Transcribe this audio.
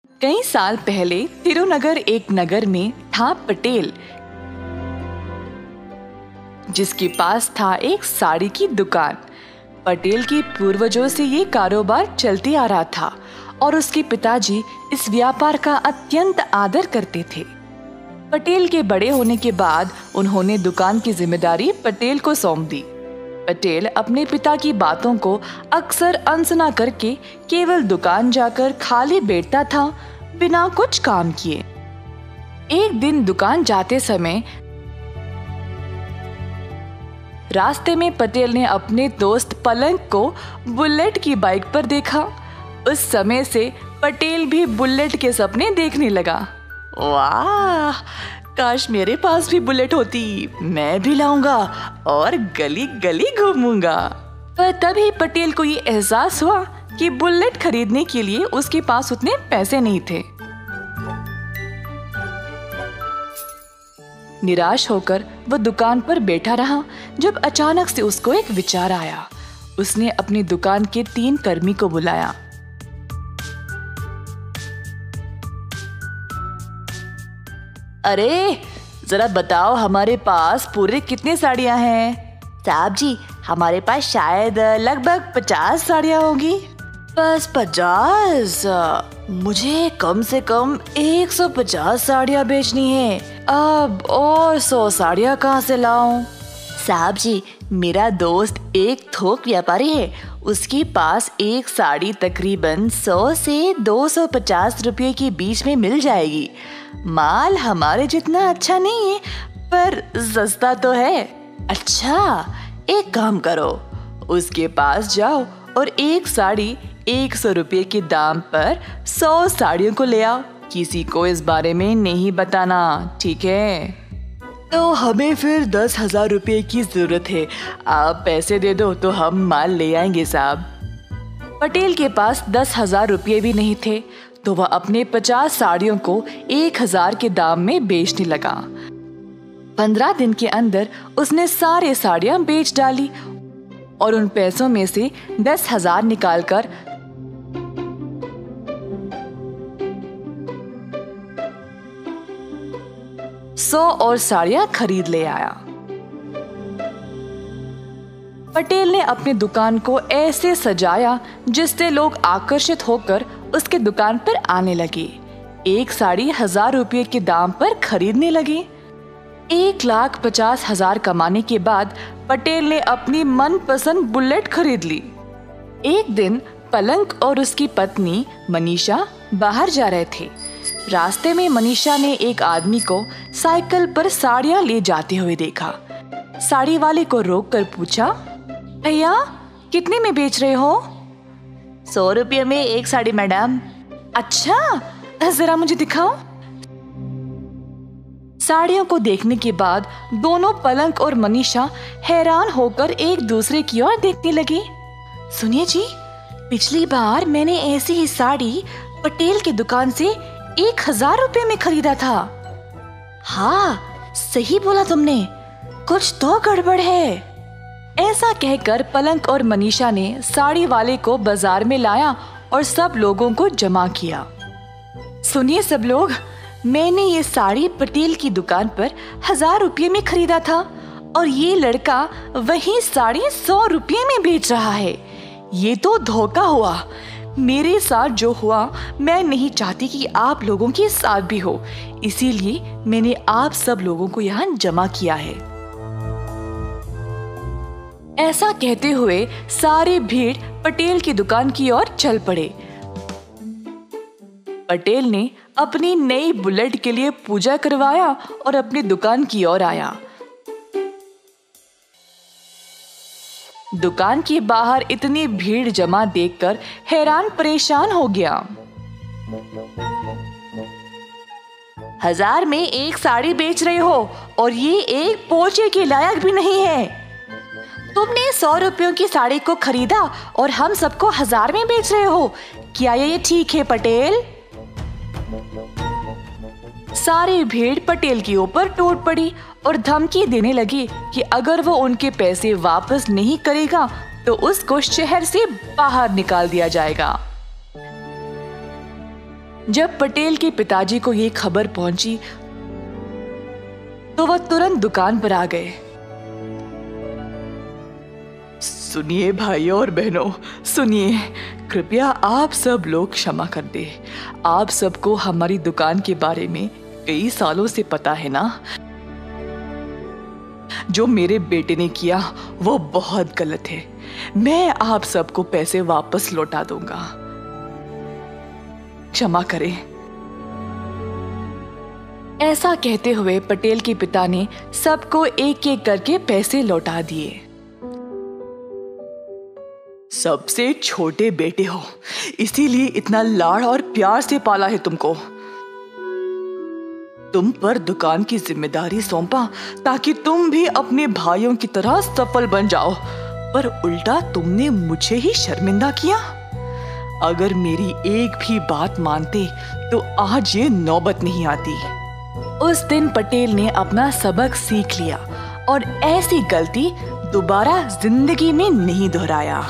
कई साल पहले तिरुनगर एक नगर में था पटेल, जिसके पास था एक साड़ी की दुकान। पटेल के पूर्वजों से ये कारोबार चलते आ रहा था और उसके पिताजी इस व्यापार का अत्यंत आदर करते थे। पटेल के बड़े होने के बाद उन्होंने दुकान की जिम्मेदारी पटेल को सौंप दी। पटेल अपने पिता की बातों को अक्सर अनसुना करके केवल दुकान जाकर खाली बैठता था, बिना कुछ काम किए। एक दिन दुकान जाते समय रास्ते में पटेल ने अपने दोस्त पलंग को बुलेट की बाइक पर देखा। उस समय से पटेल भी बुलेट के सपने देखने लगा। वाह, काश मेरे पास भी बुलेट होती, मैं भी लाऊंगा और गली गली घूमूंगा। पर तभी पटेल को ये एहसास हुआ कि बुलेट खरीदने के लिए उसके पास उतने पैसे नहीं थे। निराश होकर वह दुकान पर बैठा रहा जब अचानक से उसको एक विचार आया। उसने अपनी दुकान के 3 कर्मी को बुलाया। अरे जरा बताओ, हमारे पास पूरे कितने साड़ियां हैं? साहब जी, हमारे पास शायद लगभग 50 साड़ियां होंगी। बस 50? मुझे कम से कम 150 साड़ियां बेचनी है। अब और 100 साड़ियां कहाँ से लाऊं? साहब जी, मेरा दोस्त एक थोक व्यापारी है। उसके पास एक साड़ी तकरीबन 100 से 250 रुपये के बीच में मिल जाएगी। माल हमारे जितना अच्छा नहीं है, पर सस्ता तो है। अच्छा, एक काम करो, उसके पास जाओ और एक साड़ी 100 रुपये के दाम पर 100 साड़ियों को ले आओ। किसी को इस बारे में नहीं बताना, ठीक है? तो हमें फिर 10,000 रुपये की जरूरत है। आप पैसे दे दो तो हम माल ले आएंगे साहब। पटेल के पास 10,000 रुपये भी नहीं थे, तो वह अपने 50 साड़ियों को 1,000 के दाम में बेचने लगा। 15 दिन के अंदर उसने सारे साड़ियां बेच डाली और उन पैसों में से 10,000 निकालकर 100 और साड़ियां खरीद ले आया। पटेल ने अपनी दुकान को ऐसे सजाया जिससे लोग आकर्षित होकर उसके दुकान पर आने लगे। एक साड़ी 1,000 रुपये के दाम पर खरीदने लगे। 1,50,000 कमाने के बाद पटेल ने अपनी मनपसंद बुलेट खरीद ली। एक दिन पलंग और उसकी पत्नी मनीषा बाहर जा रहे थे। रास्ते में मनीषा ने एक आदमी को साइकिल पर साड़ियां ले जाते हुए देखा। साड़ी वाले को रोककर पूछा, भैया कितने में बेच रहे हो? 100 रुपये में एक साड़ी मैडम। अच्छा, जरा मुझे दिखाओ। साड़ियों को देखने के बाद दोनों पलंग और मनीषा हैरान होकर एक दूसरे की ओर देखने लगे। सुनिए जी, पिछली बार मैंने ऐसी ही साड़ी पटेल की दुकान से 1,000 रुपये में खरीदा था। हाँ, सही बोला तुमने, कुछ तो गड़बड़ है। ऐसा कहकर पलंग और मनीषा ने साड़ी वाले को बाजार में लाया और सब लोगों को जमा किया। सुनिए सब लोग, मैंने ये साड़ी पटेल की दुकान पर 1,000 रुपये में खरीदा था और ये लड़का वही साड़ी 100 रुपये में बेच रहा है। ये तो धोखा हुआ। मेरे साथ जो हुआ, मैं नहीं चाहती कि आप लोगों के साथ भी हो, इसीलिए मैंने आप सब लोगों को यहाँ जमा किया है। ऐसा कहते हुए सारी भीड़ पटेल की दुकान की ओर चल पड़े। पटेल ने अपनी नई बुलेट के लिए पूजा करवाया और अपनी दुकान की ओर आया। दुकान के बाहर इतनी भीड़ जमा देखकर हैरान परेशान हो गया। 1,000 में एक साड़ी बेच रहे हो और ये एक पोछे के लायक भी नहीं है। तुमने 100 रुपयों की साड़ी को खरीदा और हम सबको 1,000 में बेच रहे हो। क्या ये ठीक है पटेल? सारी भीड़ पटेल के ऊपर टूट पड़ी और धमकी देने लगी कि अगर वो उनके पैसे वापस नहीं करेगा तो उसको शहर से बाहर निकाल दिया जाएगा। जब पटेल के पिताजी को ये खबर पहुंची तो वह तुरंत दुकान पर आ गए। सुनिए भाइयों और बहनों, सुनिए, कृपया आप सब लोग क्षमा कर दे। आप सबको हमारी दुकान के बारे में कई सालों से पता है ना। जो मेरे बेटे ने किया वो बहुत गलत है। मैं आप सबको पैसे वापस लौटा दूंगा, क्षमा करें। ऐसा कहते हुए पटेल के पिता ने सबको एक एक करके पैसे लौटा दिए। सबसे छोटे बेटे हो, इसीलिए इतना लाड़ और प्यार से पाला है तुमको। तुम पर दुकान की जिम्मेदारी सौंपा ताकि तुम भी अपने भाइयों की तरह सफल बन जाओ, पर उल्टा तुमने मुझे ही शर्मिंदा किया। अगर मेरी एक भी बात मानते तो आज ये नौबत नहीं आती। उस दिन पटेल ने अपना सबक सीख लिया और ऐसी गलती दोबारा जिंदगी में नहीं दोहराया।